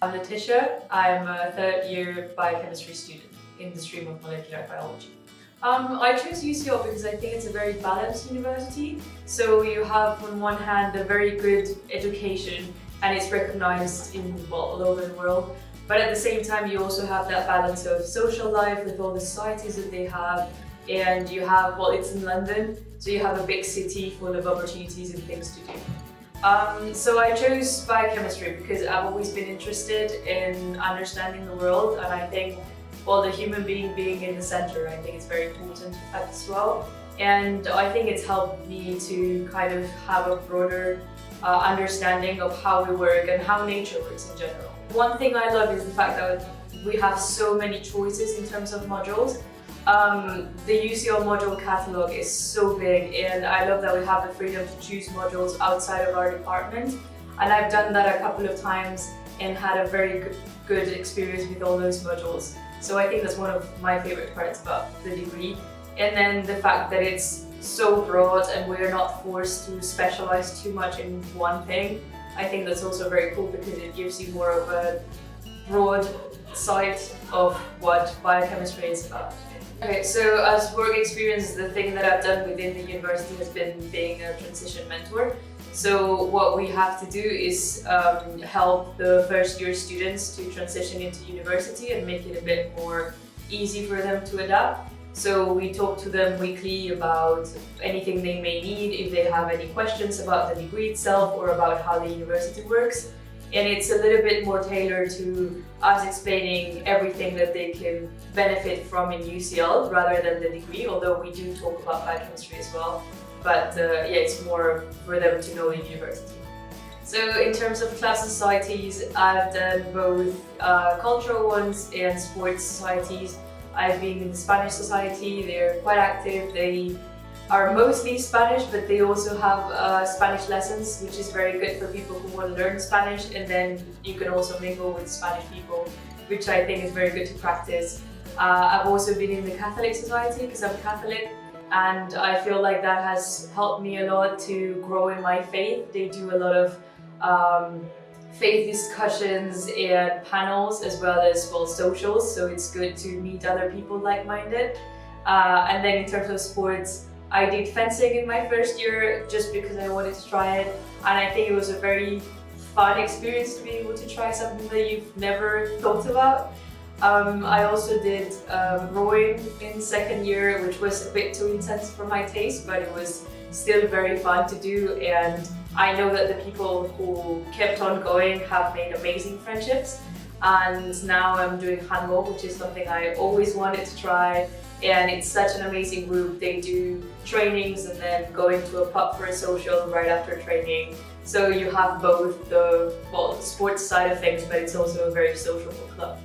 I'm Leticia. I'm a third-year biochemistry student in the stream of molecular biology. I chose UCL because I think it's a very balanced university. So you have, on one hand, a very good education, and it's recognized all over the world. But at the same time, you also have that balance of social life with all the societies that they have. And you have, it's in London, so you have a big city full of opportunities and things to do. So I chose biochemistry because I've always been interested in understanding the world, and I think, the human being in the center, I think it's very important as well. And I think it's helped me to kind of have a broader understanding of how we work and how nature works in general. One thing I love is the fact that we have so many choices in terms of modules. The UCL module catalog is so big, and I love that we have the freedom to choose modules outside of our department. And I've done that a couple of times and had a very good experience with all those modules. So I think that's one of my favorite parts about the degree. And then the fact that it's so broad and we're not forced to specialize too much in one thing. I think that's also very cool because it gives you more of a broad sight of what biochemistry is about. Okay, so as work experience, the thing that I've done within the university has been being a transition mentor. So what we have to do is help the first year students to transition into university and make it a bit more easy for them to adapt. So we talk to them weekly about anything they may need, if they have any questions about the degree itself or about how the university works. And it's a little bit more tailored to us explaining everything that they can benefit from in UCL rather than the degree, although we do talk about biochemistry as well. But it's more for them to know the university. So in terms of club societies, I've done both cultural ones and sports societies. I've been in the Spanish Society. They're quite active. They are mostly Spanish, but they also have Spanish lessons, which is very good for people who want to learn Spanish, and then you can also mingle with Spanish people, which I think is very good to practice. I've also been in the Catholic Society because I'm Catholic, and I feel like that has helped me a lot to grow in my faith. They do a lot of faith discussions and panels, as well as socials, so it's good to meet other people like-minded. And then in terms of sports, I did fencing in my first year just because I wanted to try it, and I think it was a very fun experience to be able to try something that you've never thought about. I also did rowing in second year, which was a bit too intense for my taste, but it was still very fun to do, and I know that the people who kept on going have made amazing friendships. And now I'm doing handball, which is something I always wanted to try. And it's such an amazing group. They do trainings and then going to a pub for a social right after training. So you have both the sports side of things, but it's also a very sociable club.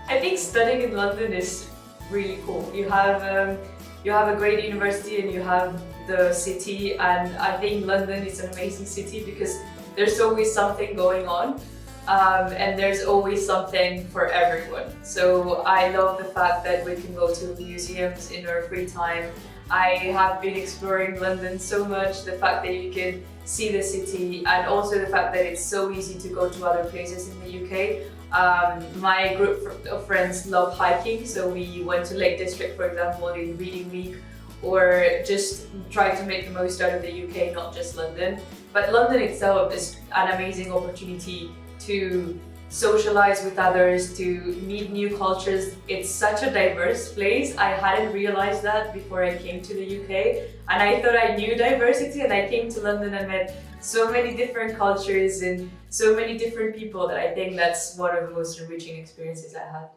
I think studying in London is really cool. You have a great university and you have the city, and I think London is an amazing city because there's always something going on. And there's always something for everyone. So I love the fact that we can go to museums in our free time. I have been exploring London so much, the fact that you can see the city, and also the fact that it's so easy to go to other places in the UK. My group of friends love hiking, so we went to Lake District, for example, in Reading Week, or just try to make the most out of the UK, not just London. But London itself is an amazing opportunity to socialize with others, to meet new cultures. It's such a diverse place. I hadn't realized that before I came to the UK, and I thought I knew diversity, and I came to London and met so many different cultures and so many different people that I think that's one of the most enriching experiences I had.